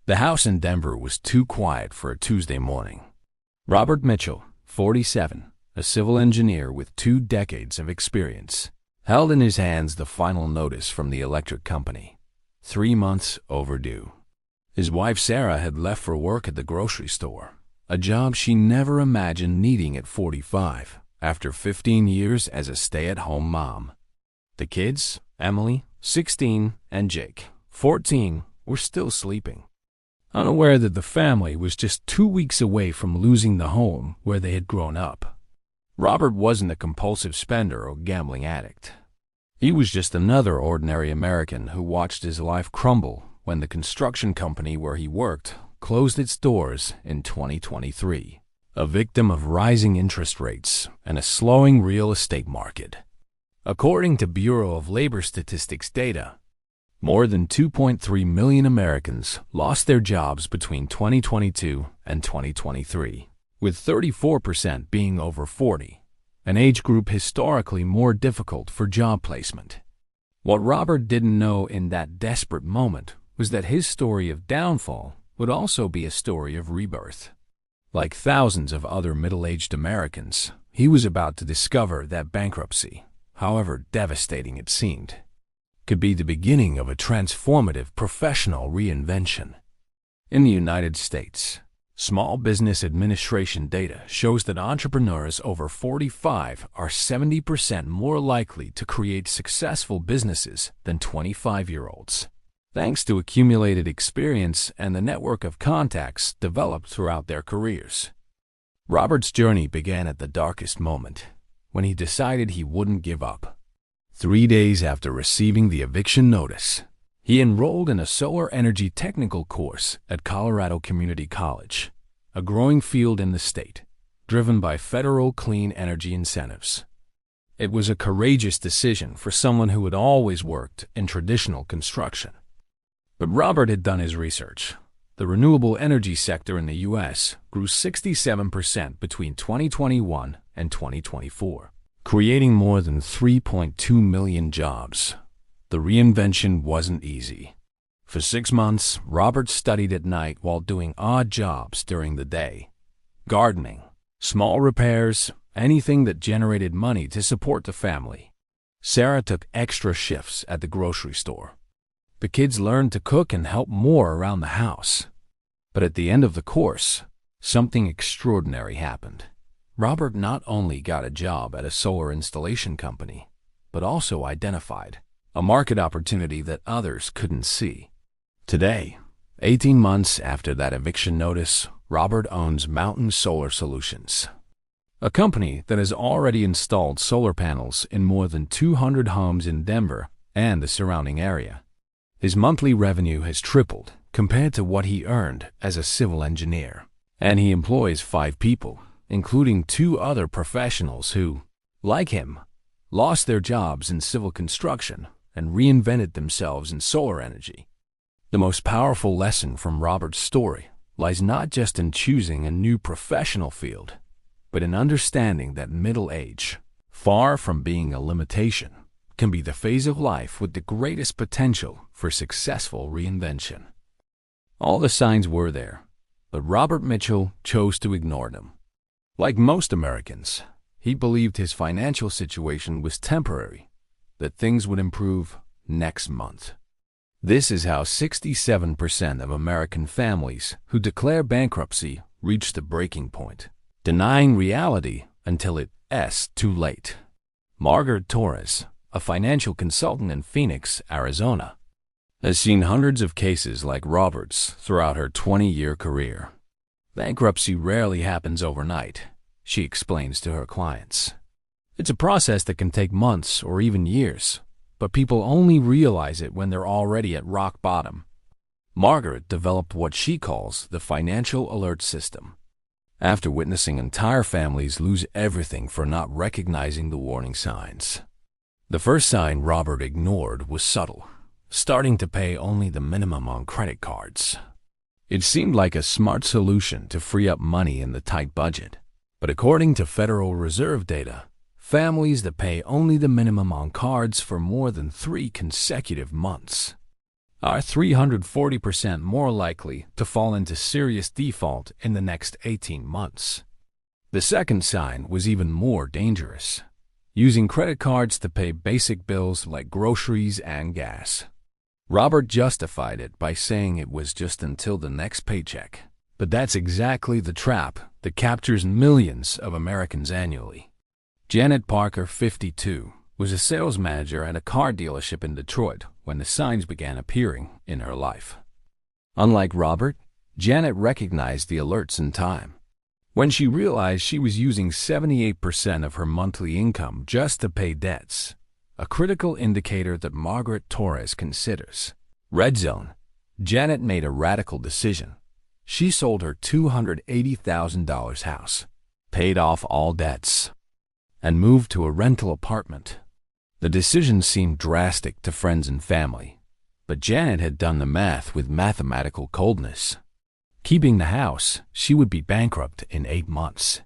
The house in Denver was too quiet for a Tuesday morning. Robert Mitchell, 47, a civil engineer with 2 decades of experience, held in his hands the final notice from the electric company, 3 months overdue. His wife Sarah had left for work at the grocery store, a job she never imagined needing at 45, after 15 years as a stay-at-home mom. The kids, Emily, 16, and Jake, 14, were still sleeping, unaware that the family was just 2 weeks away from losing the home where they had grown up. Robert wasn't a compulsive spender or gambling addict. He was just another ordinary American who watched his life crumble when the construction company where he worked closed its doors in 2023, a victim of rising interest rates and a slowing real estate market. According to Bureau of Labor Statistics data, more than 2.3 million Americans lost their jobs between 2022 and 2023, with 34% being over 40, an age group historically more difficult for job placement. What Robert didn't know in that desperate moment was that his story of downfall would also be a story of rebirth. Like thousands of other middle-aged Americans, he was about to discover that bankruptcy, however devastating it seemed, could be the beginning of a transformative professional reinvention. In the United States, Small Business Administration data shows that entrepreneurs over 45 are 70% more likely to create successful businesses than 25-year-olds, thanks to accumulated experience and the network of contacts developed throughout their careers. Robert's journey began at the darkest moment, when he decided he wouldn't give up. 3 days after receiving the eviction notice, he enrolled in a solar energy technical course at Colorado Community College, a growing field in the state, driven by federal clean energy incentives. It was a courageous decision for someone who had always worked in traditional construction. But Robert had done his research. The renewable energy sector in the U.S. grew 67% between 2021 and 2024. Creating more than 3.2 million jobs. The reinvention wasn't easy. For 6 months, Robert studied at night while doing odd jobs during the day. Gardening, small repairs, anything that generated money to support the family. Sarah took extra shifts at the grocery store. The kids learned to cook and help more around the house. But at the end of the course, something extraordinary happened. Robert not only got a job at a solar installation company, but also identified a market opportunity that others couldn't see. Today, 18 months after that eviction notice, Robert owns Mountain Solar Solutions, a company that has already installed solar panels in more than 200 homes in Denver and the surrounding area. His monthly revenue has tripled compared to what he earned as a civil engineer, and he employs 5 people, including 2 other professionals who, like him, lost their jobs in civil construction and reinvented themselves in solar energy. The most powerful lesson from Robert's story lies not just in choosing a new professional field, but in understanding that middle age, far from being a limitation, can be the phase of life with the greatest potential for successful reinvention. All the signs were there, but Robert Mitchell chose to ignore them. Like most Americans, he believed his financial situation was temporary, that things would improve next month. This is how 67% of American families who declare bankruptcy reach the breaking point, denying reality until it's too late. Margaret Torres, a financial consultant in Phoenix, Arizona, has seen hundreds of cases like Robert's throughout her 20-year career. Bankruptcy rarely happens overnight, she explains to her clients. It's a process that can take months or even years, but people only realize it when they're already at rock bottom. Margaret developed what she calls the financial alert system, after witnessing entire families lose everything for not recognizing the warning signs. The first sign Robert ignored was subtle, starting to pay only the minimum on credit cards. It seemed like a smart solution to free up money in the tight budget. But according to Federal Reserve data, families that pay only the minimum on cards for more than 3 consecutive months are 340% more likely to fall into serious default in the next 18 months. The second sign was even more dangerous: using credit cards to pay basic bills like groceries and gas. Robert justified it by saying it was just until the next paycheck. But that's exactly the trap that captures millions of Americans annually. Janet Parker, 52, was a sales manager at a car dealership in Detroit when the signs began appearing in her life. Unlike Robert, Janet recognized the alerts in time. When she realized she was using 78% of her monthly income just to pay debts, a critical indicator that Margaret Torres considers. Red zone. Janet made a radical decision. She sold her $280,000 house, paid off all debts, and moved to a rental apartment. The decision seemed drastic to friends and family, but Janet had done the math with mathematical coldness. Keeping the house, she would be bankrupt in 8 months.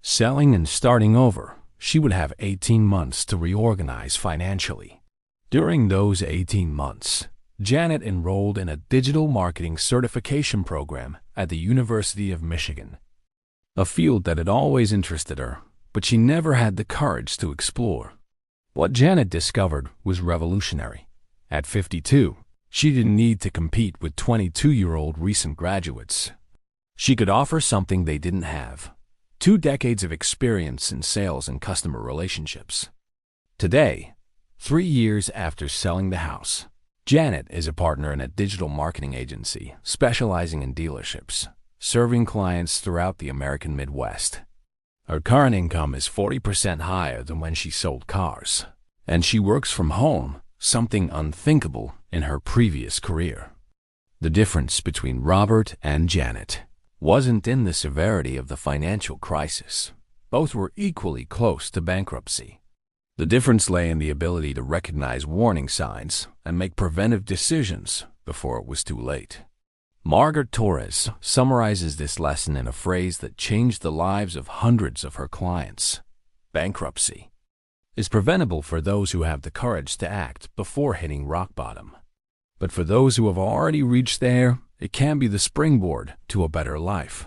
Selling and starting over, she would have 18 months to reorganize financially. During those 18 months, Janet enrolled in a digital marketing certification program at the University of Michigan, a field that had always interested her, but she never had the courage to explore. What Janet discovered was revolutionary. At 52, she didn't need to compete with 22-year-old recent graduates. She could offer something they didn't have: 2 decades of experience in sales and customer relationships. Today, 3 years after selling the house, Janet is a partner in a digital marketing agency specializing in dealerships, serving clients throughout the American Midwest. Her current income is 40% higher than when she sold cars, and she works from home, something unthinkable in her previous career. The difference between Robert and Janet wasn't in the severity of the financial crisis. Both were equally close to bankruptcy. The difference lay in the ability to recognize warning signs and make preventive decisions before it was too late. Margaret Torres summarizes this lesson in a phrase that changed the lives of hundreds of her clients. Bankruptcy is preventable for those who have the courage to act before hitting rock bottom. But for those who have already reached there, it can be the springboard to a better life.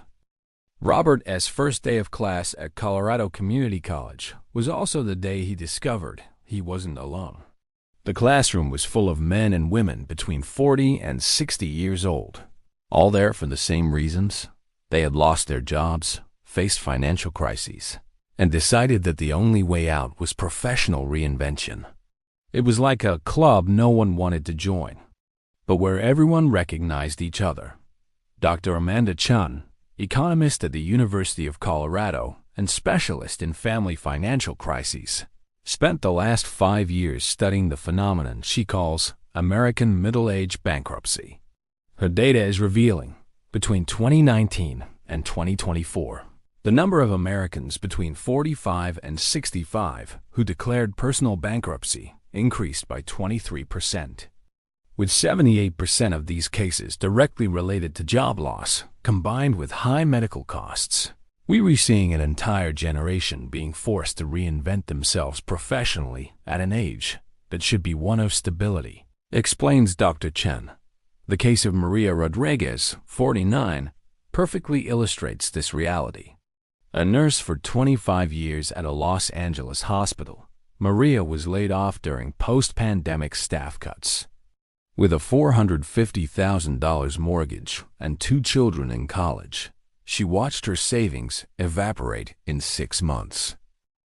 Robert's first day of class at Colorado Community College was also the day he discovered he wasn't alone. The classroom was full of men and women between 40 and 60 years old, all there for the same reasons. They had lost their jobs, faced financial crises, and decided that the only way out was professional reinvention. It was like a club no one wanted to join, but where everyone recognized each other. Dr. Amanda Chun, economist at the University of Colorado and specialist in family financial crises, spent the last 5 years studying the phenomenon she calls American middle-age bankruptcy. Her data is revealing. Between 2019 and 2024, the number of Americans between 45 and 65 who declared personal bankruptcy increased by 23%. With 78% of these cases directly related to job loss, combined with high medical costs, we are seeing an entire generation being forced to reinvent themselves professionally at an age that should be one of stability, explains Dr. Chen. The case of Maria Rodriguez, 49, perfectly illustrates this reality. A nurse for 25 years at a Los Angeles hospital, Maria was laid off during post-pandemic staff cuts. With a $450,000 mortgage and 2 children in college, she watched her savings evaporate in 6 months.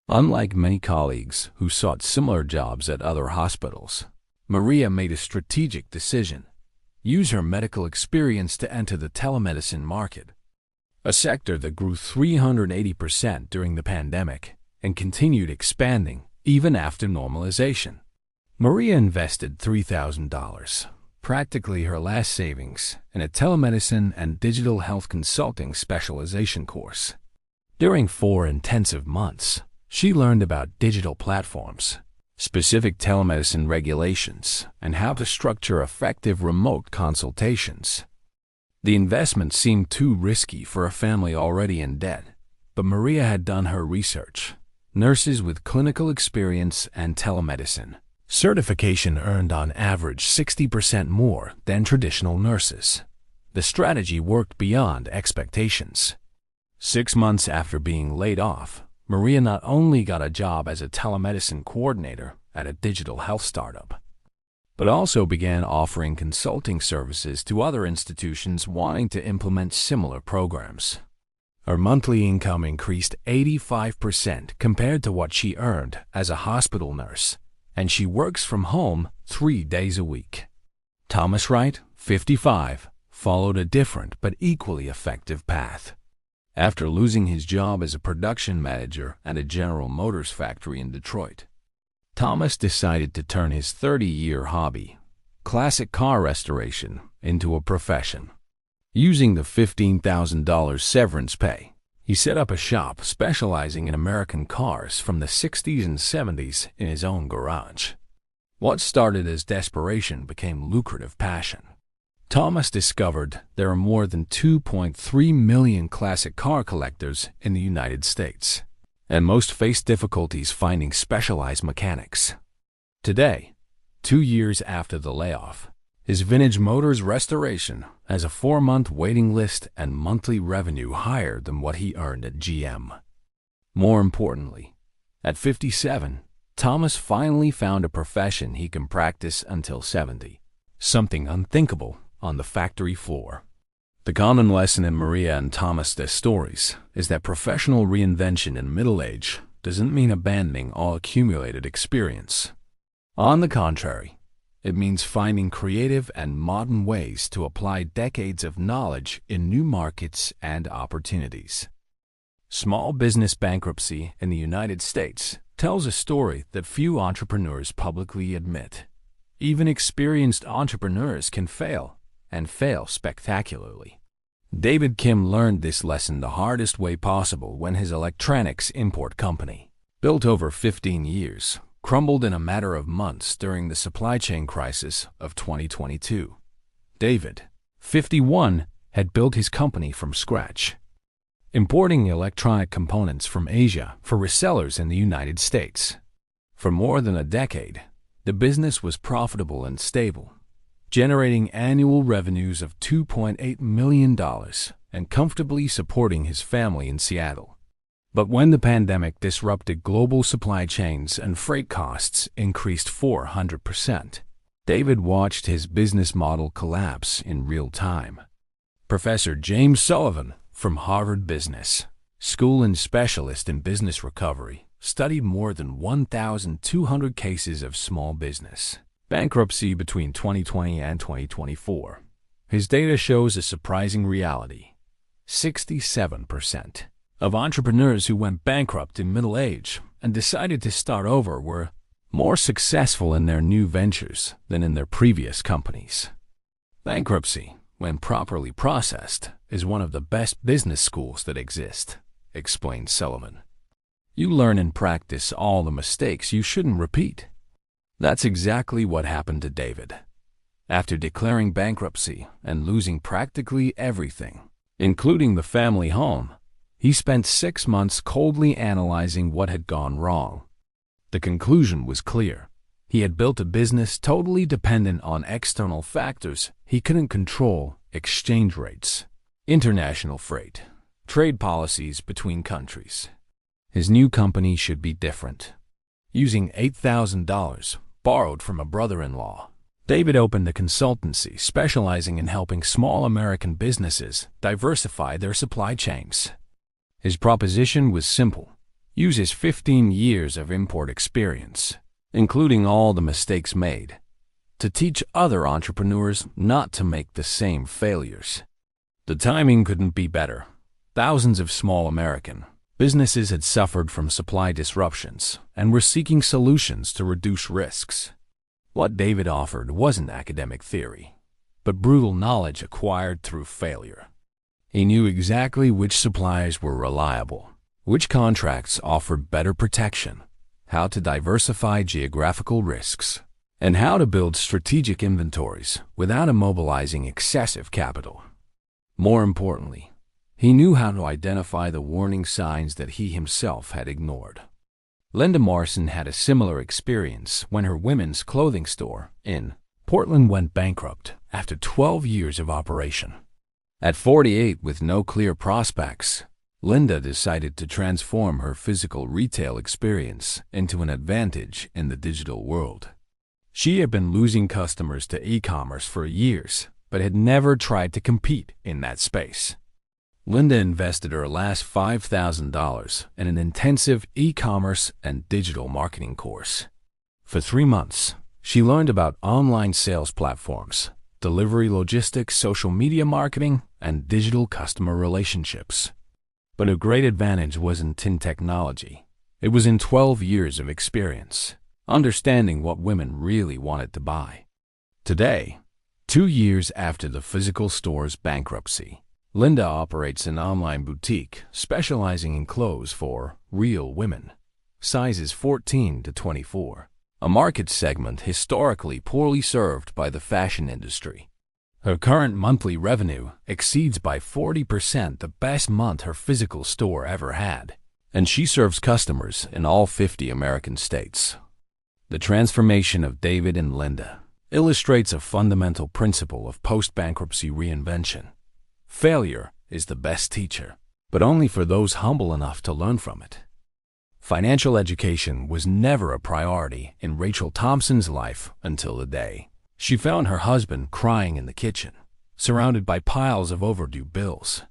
Unlike many colleagues who sought similar jobs at other hospitals, Maria made a strategic decision: use her medical experience to enter the telemedicine market, a sector that grew 380% during the pandemic and continued expanding even after normalization. Maria invested $3,000, practically her last savings, in a telemedicine and digital health consulting specialization course. During 4 intensive months, she learned about digital platforms, specific telemedicine regulations, and how to structure effective remote consultations. The investment seemed too risky for a family already in debt, but Maria had done her research. Nurses with clinical experience and telemedicine Certification earned on average 60% more than traditional nurses. The strategy worked beyond expectations. 6 months after being laid off, Maria not only got a job as a telemedicine coordinator at a digital health startup, but also began offering consulting services to other institutions wanting to implement similar programs. Her monthly income increased 85% compared to what she earned as a hospital nurse, and she works from home 3 days a week. Thomas Wright, 55, followed a different but equally effective path. After losing his job as a production manager at a General Motors factory in Detroit, Thomas decided to turn his 30-year hobby, classic car restoration, into a profession. Using the $15,000 severance pay, he set up a shop specializing in American cars from the 60s and 70s in his own garage. What started as desperation became lucrative passion. Thomas discovered there are more than 2.3 million classic car collectors in the United States, and most face difficulties finding specialized mechanics. Today, 2 years after the layoff, his vintage motors restoration has a 4-month waiting list and monthly revenue higher than what he earned at GM. More importantly, at 57, Thomas finally found a profession he can practice until 70, something unthinkable on the factory floor. The common lesson in Maria and Thomas' stories is that professional reinvention in middle age doesn't mean abandoning all accumulated experience. On the contrary, it means finding creative and modern ways to apply decades of knowledge in new markets and opportunities. Small business bankruptcy in the United States tells a story that few entrepreneurs publicly admit. Even experienced entrepreneurs can fail, and fail spectacularly. David Kim learned this lesson the hardest way possible when his electronics import company, built over 15 years, crumbled in a matter of months during the supply chain crisis of 2022. David, 51, had built his company from scratch, importing electronic components from Asia for resellers in the United States. For more than a decade, the business was profitable and stable, generating annual revenues of $2.8 million and comfortably supporting his family in Seattle. But when the pandemic disrupted global supply chains and freight costs increased 400%, David watched his business model collapse in real time. Professor James Sullivan from Harvard Business School and specialist in business recovery studied more than 1,200 cases of small business bankruptcy between 2020 and 2024. His data shows a surprising reality. 67% of entrepreneurs who went bankrupt in middle age and decided to start over were more successful in their new ventures than in their previous companies. Bankruptcy, when properly processed, is one of the best business schools that exist, explained Sullivan. You learn and practice all the mistakes you shouldn't repeat. That's exactly what happened to David. After declaring bankruptcy and losing practically everything, including the family home, he spent 6 months coldly analyzing what had gone wrong. The conclusion was clear. He had built a business totally dependent on external factors he couldn't control: exchange rates, international freight, trade policies between countries. His new company should be different. Using $8,000 borrowed from a brother-in-law, David opened a consultancy specializing in helping small American businesses diversify their supply chains. His proposition was simple: use his 15 years of import experience, including all the mistakes made, to teach other entrepreneurs not to make the same failures. The timing couldn't be better. Thousands of small American businesses had suffered from supply disruptions and were seeking solutions to reduce risks. What David offered wasn't academic theory, but brutal knowledge acquired through failure. He knew exactly which suppliers were reliable, which contracts offered better protection, how to diversify geographical risks, and how to build strategic inventories without immobilizing excessive capital. More importantly, he knew how to identify the warning signs that he himself had ignored. Linda Morrison had a similar experience when her women's clothing store in Portland went bankrupt after 12 years of operation. At 48, with no clear prospects, Linda decided to transform her physical retail experience into an advantage in the digital world. She had been losing customers to e-commerce for years, but had never tried to compete in that space. Linda invested her last $5,000 in an intensive e-commerce and digital marketing course. For 3 months, she learned about online sales platforms, delivery logistics, social media marketing, and digital customer relationships. But her great advantage wasn't in technology. It was in 12 years of experience, understanding what women really wanted to buy. Today, 2 years after the physical store's bankruptcy, Linda operates an online boutique specializing in clothes for real women, sizes 14 to 24, a market segment historically poorly served by the fashion industry. Her current monthly revenue exceeds by 40% the best month her physical store ever had, and she serves customers in all 50 American states. The transformation of David and Linda illustrates a fundamental principle of post-bankruptcy reinvention. Failure is the best teacher, but only for those humble enough to learn from it. Financial education was never a priority in Rachel Thompson's life until the day she found her husband crying in the kitchen, surrounded by piles of overdue bills.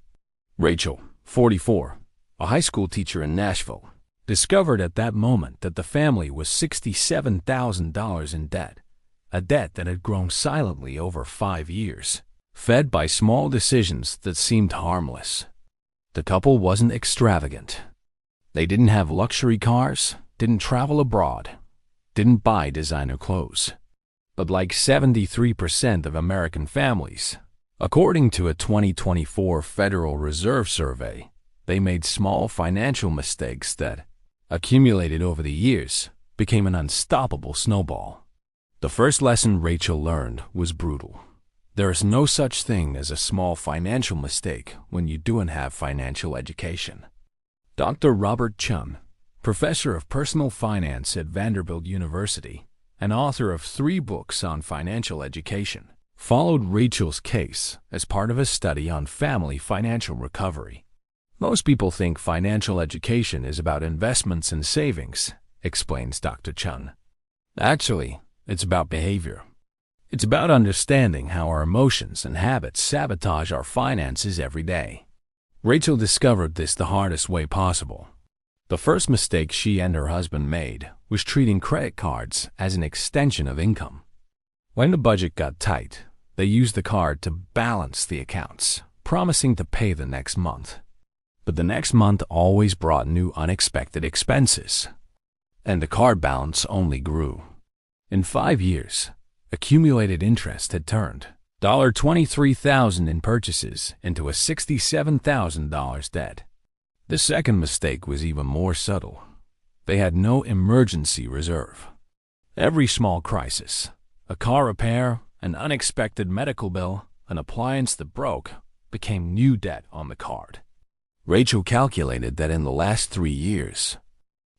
Rachel, 44, a high school teacher in Nashville, discovered at that moment that the family was $67,000 in debt, a debt that had grown silently over 5 years, fed by small decisions that seemed harmless. The couple wasn't extravagant. They didn't have luxury cars, didn't travel abroad, didn't buy designer clothes. But like 73% of American families, according to a 2024 Federal Reserve survey, they made small financial mistakes that, accumulated over the years, became an unstoppable snowball. The first lesson Rachel learned was brutal. There is no such thing as a small financial mistake when you don't have financial education. Dr. Robert Chun, professor of personal finance at Vanderbilt University and author of 3 books on financial education, followed Rachel's case as part of a study on family financial recovery. Most people think financial education is about investments and savings, explains Dr. Chun. Actually, it's about behavior. It's about understanding how our emotions and habits sabotage our finances every day. Rachel discovered this the hardest way possible. The first mistake she and her husband made was treating credit cards as an extension of income. When the budget got tight, they used the card to balance the accounts, promising to pay the next month. But the next month always brought new unexpected expenses, and the card balance only grew. In 5 years, accumulated interest had turned $23,000 in purchases into a $67,000 debt. The second mistake was even more subtle. They had no emergency reserve. Every small crisis, a car repair, an unexpected medical bill, an appliance that broke, became new debt on the card. Rachel calculated that in the last 3 years,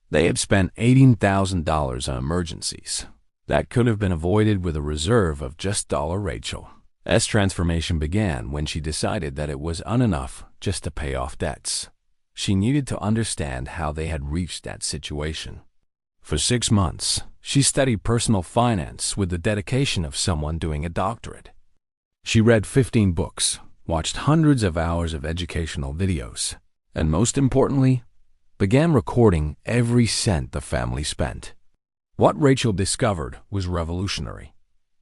they had spent $18,000 on emergencies. That could have been avoided with a reserve of just Rachel's transformation began when she decided that it was enough just to pay off debts. She needed to understand how they had reached that situation. For 6 months, she studied personal finance with the dedication of someone doing a doctorate. She read 15 books, watched hundreds of hours of educational videos, and most importantly, began recording every cent the family spent. What Rachel discovered was revolutionary.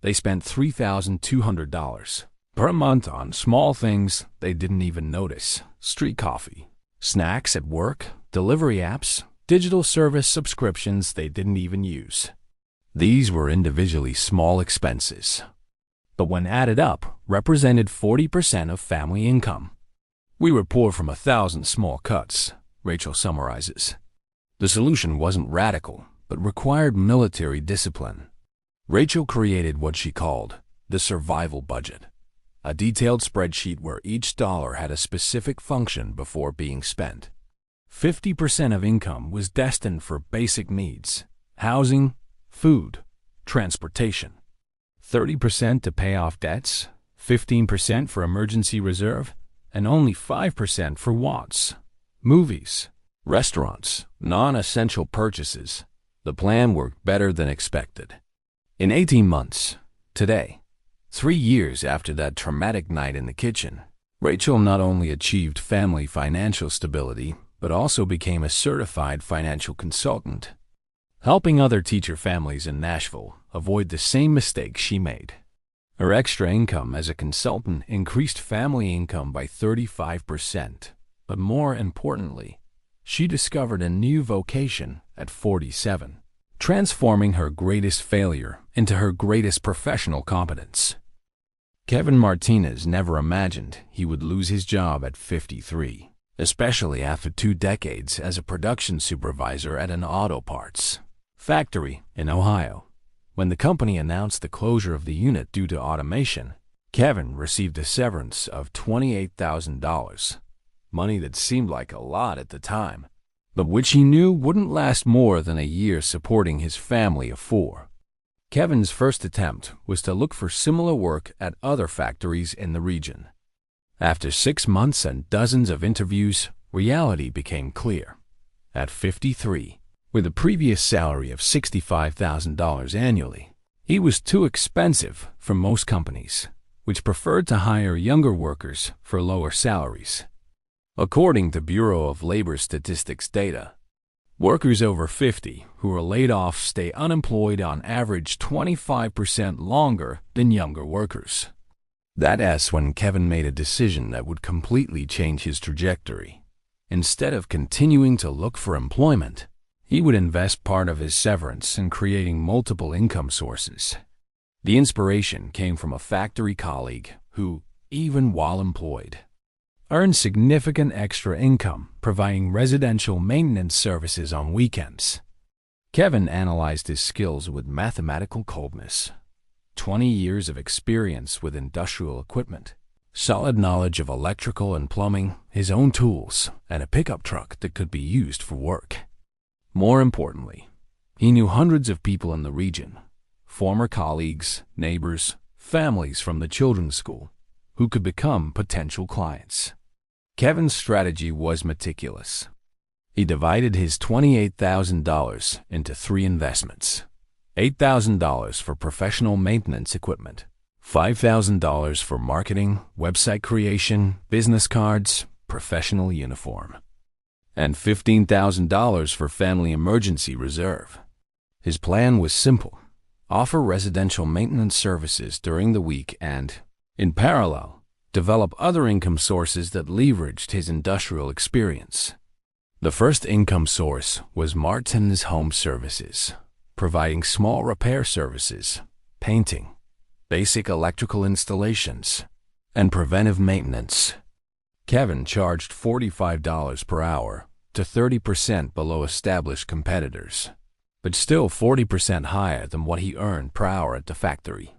They spent $3,200 per month on small things they didn't even notice: street coffee, snacks at work, delivery apps, digital service subscriptions they didn't even use. These were individually small expenses, but when added up, represented 40% of family income. "We were poor from 1,000 small cuts," Rachel summarizes. The solution wasn't radical, but required military discipline. Rachel created what she called the survival budget, a detailed spreadsheet where each dollar had a specific function before being spent. 50% of income was destined for basic needs: housing, food, transportation. 30% to pay off debts, 15% for emergency reserve, and only 5% for wants: movies, restaurants, non-essential purchases. The plan worked better than expected. In 18 months, today, 3 years after that traumatic night in the kitchen, Rachel not only achieved family financial stability, but also became a certified financial consultant, helping other teacher families in Nashville avoid the same mistakes she made. Her extra income as a consultant increased family income by 35%, but more importantly, she discovered a new vocation at 47, transforming her greatest failure into her greatest professional competence. Kevin Martinez never imagined he would lose his job at 53, especially after 2 decades as a production supervisor at an auto parts factory in Ohio. When the company announced the closure of the unit due to automation, Kevin received a severance of $28,000, money that seemed like a lot at the time, but which he knew wouldn't last more than a year supporting his family of 4. Kevin's first attempt was to look for similar work at other factories in the region. After 6 months and dozens of interviews, reality became clear. At 53, with a previous salary of $65,000 annually, he was too expensive for most companies, which preferred to hire younger workers for lower salaries. According to Bureau of Labor Statistics data, workers over 50 who are laid off stay unemployed on average 25% longer than younger workers. That's when Kevin made a decision that would completely change his trajectory. Instead of continuing to look for employment, he would invest part of his severance in creating multiple income sources. The inspiration came from a factory colleague who, even while employed, earned significant extra income providing residential maintenance services on weekends. Kevin analyzed his skills with mathematical coldness. 20 years of experience with industrial equipment, solid knowledge of electrical and plumbing, his own tools, and a pickup truck that could be used for work. More importantly, he knew hundreds of people in the region, former colleagues, neighbors, families from the children's school, who could become potential clients. Kevin's strategy was meticulous. He divided his $28,000 into 3 investments: $8,000 for professional maintenance equipment, $5,000 for marketing, website creation, business cards, professional uniform, and $15,000 for family emergency reserve. His plan was simple: offer residential maintenance services during the week and, in parallel, develop other income sources that leveraged his industrial experience. The first income source was Martin's Home Services, providing small repair services, painting, basic electrical installations, and preventive maintenance. Kevin charged $45 per hour, to 30% below established competitors, but still 40% higher than what he earned per hour at the factory.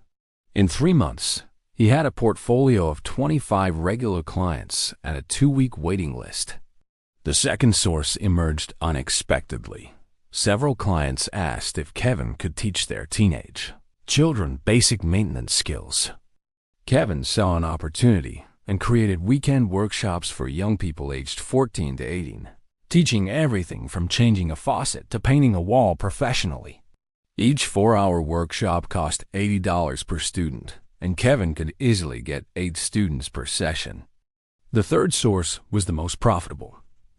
In 3 months, he had a portfolio of 25 regular clients and a 2-week waiting list. The second source emerged unexpectedly. Several clients asked if Kevin could teach their teenage children basic maintenance skills. Kevin saw an opportunity and created weekend workshops for young people aged 14 to 18, teaching everything from changing a faucet to painting a wall professionally. Each 4-hour workshop cost $80 per student, and Kevin could easily get 8 students per session. The third source was the most profitable.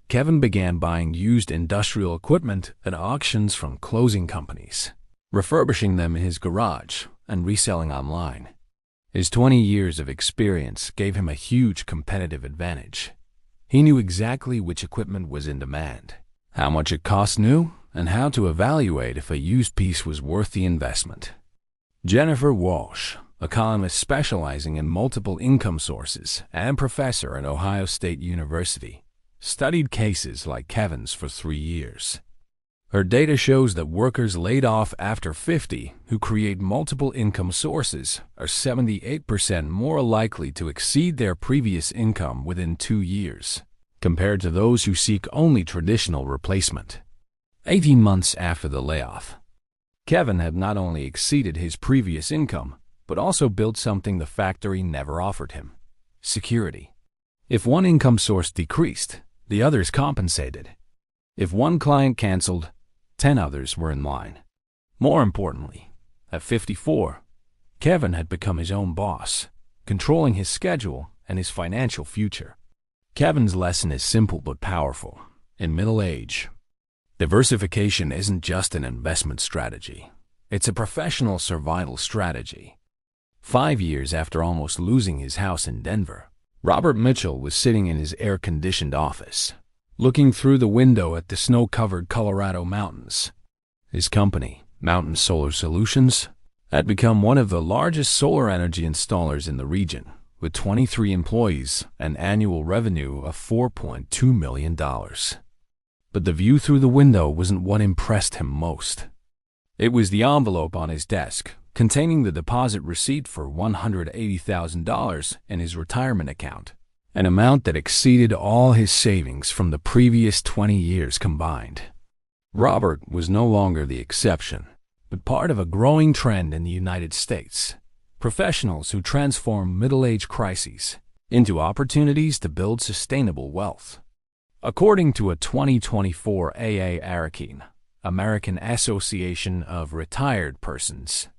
Kevin began buying used industrial equipment at auctions from closing companies, refurbishing them in his garage and reselling online. His 20 years of experience gave him a huge competitive advantage. He knew exactly which equipment was in demand, how much it cost new, and how to evaluate if a used piece was worth the investment. Jennifer Walsh, economist specializing in multiple income sources and professor at Ohio State University, studied cases like Kevin's for 3 years. Her data shows that workers laid off after 50 who create multiple income sources are 78% more likely to exceed their previous income within 2 years. compared to those who seek only traditional replacement. 18 months after the layoff, Kevin had not only exceeded his previous income, but also built something the factory never offered him: security. If one income source decreased, the others compensated. If one client canceled, 10 others were in line. More importantly, at 54, Kevin had become his own boss, controlling his schedule and his financial future. Kevin's lesson is simple but powerful. In middle age, diversification isn't just an investment strategy. It's a professional survival strategy. 5 years after almost losing his house in Denver, Robert Mitchell was sitting in his air-conditioned office, looking through the window at the snow-covered Colorado mountains. His company, Mountain Solar Solutions, had become one of the largest solar energy installers in the region, with 23 employees and annual revenue of $4.2 million. But the view through the window wasn't what impressed him most. It was the envelope on his desk, containing the deposit receipt for $180,000 in his retirement account, an amount that exceeded all his savings from the previous 20 years combined. Robert was no longer the exception, but part of a growing trend in the United States: professionals who transform middle-age crises into opportunities to build sustainable wealth. According to a 2024 AARCIN, American Association of Retired Persons,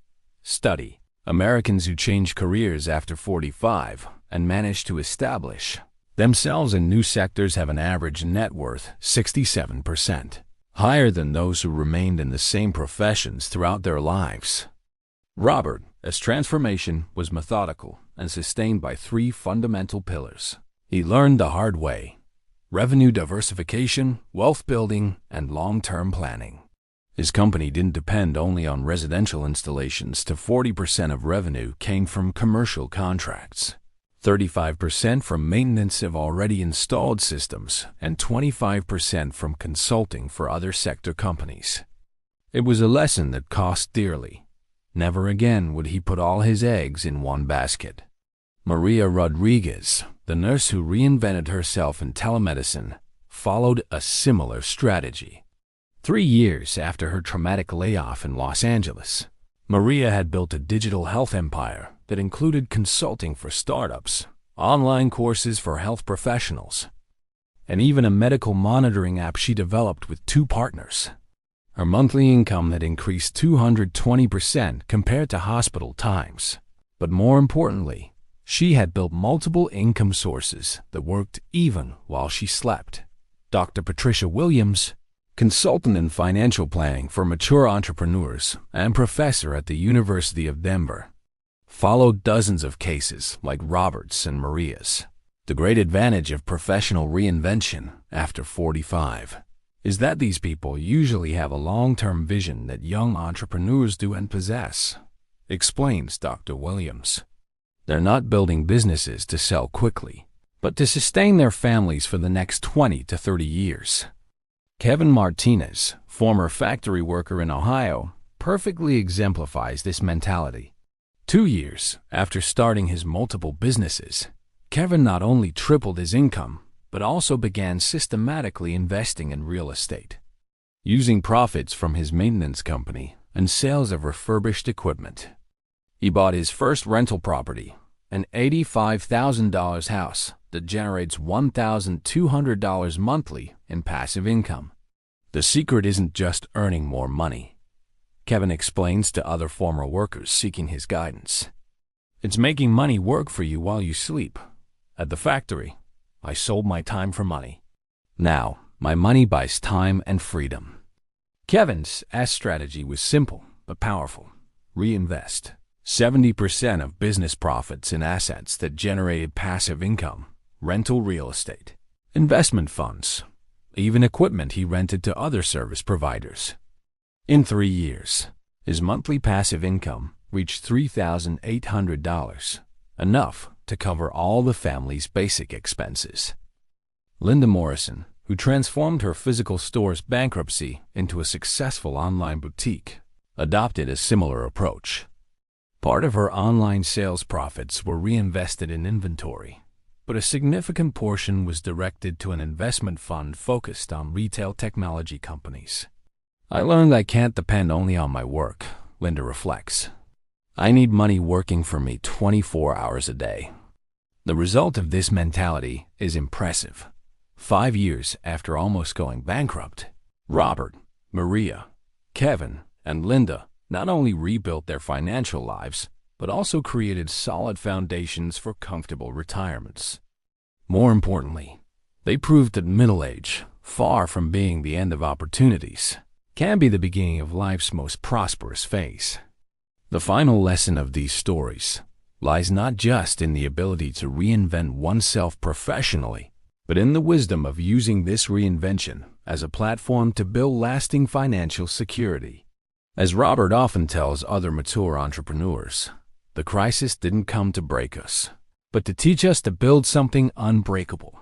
study, Americans who change careers after 45 and manage to establish themselves in new sectors have an average net worth 67% higher than those who remained in the same professions throughout their lives. Robert's transformation was methodical and sustained by 3 fundamental pillars. He learned the hard way: revenue diversification, wealth building, and long-term planning. His company didn't depend only on residential installations. 40% of revenue came from commercial contracts, 35% from maintenance of already installed systems, and 25% from consulting for other sector companies. It was a lesson that cost dearly. Never again would he put all his eggs in one basket. Maria Rodriguez, the nurse who reinvented herself in telemedicine, followed a similar strategy. 3 years after her traumatic layoff in Los Angeles, Maria had built a digital health empire that included consulting for startups, online courses for health professionals, and even a medical monitoring app she developed with 2 partners. Her monthly income had increased 220% compared to hospital times. But more importantly, she had built multiple income sources that worked even while she slept. Dr. Patricia Williams, consultant in financial planning for mature entrepreneurs and professor at the University of Denver, followed dozens of cases like Robert's and Maria's. The great advantage of professional reinvention after 45 is that these people usually have a long-term vision that young entrepreneurs do and possess, explains Dr. Williams. They're not building businesses to sell quickly, but to sustain their families for the next 20 to 30 years. Kevin Martinez, former factory worker in Ohio, perfectly exemplifies this mentality. 2 years after starting his multiple businesses, Kevin not only tripled his income, but also began systematically investing in real estate, using profits from his maintenance company and sales of refurbished equipment. He bought his first rental property, an $85,000 house that generates $1,200 monthly in passive income. The secret isn't just earning more money, Kevin explains to other former workers seeking his guidance. It's making money work for you while you sleep. At the factory, I sold my time for money. Now, my money buys time and freedom. Kevin's strategy was simple but powerful. Reinvest 70% of business profits in assets that generated passive income, rental real estate, investment funds, even equipment he rented to other service providers. In 3 years, his monthly passive income reached $3,800, enough to cover all the family's basic expenses. Linda Morrison, who transformed her physical store's bankruptcy into a successful online boutique, adopted a similar approach. Part of her online sales profits were reinvested in inventory, but a significant portion was directed to an investment fund focused on retail technology companies. I learned I can't depend only on my work, Linda reflects. I need money working for me 24 hours a day. The result of this mentality is impressive. 5 years after almost going bankrupt, Robert, Maria, Kevin, and Linda not only rebuilt their financial lives, but also created solid foundations for comfortable retirements. More importantly, they proved that middle age, far from being the end of opportunities, can be the beginning of life's most prosperous phase. The final lesson of these stories lies not just in the ability to reinvent oneself professionally, but in the wisdom of using this reinvention as a platform to build lasting financial security. As Robert often tells other mature entrepreneurs, the crisis didn't come to break us, but to teach us to build something unbreakable.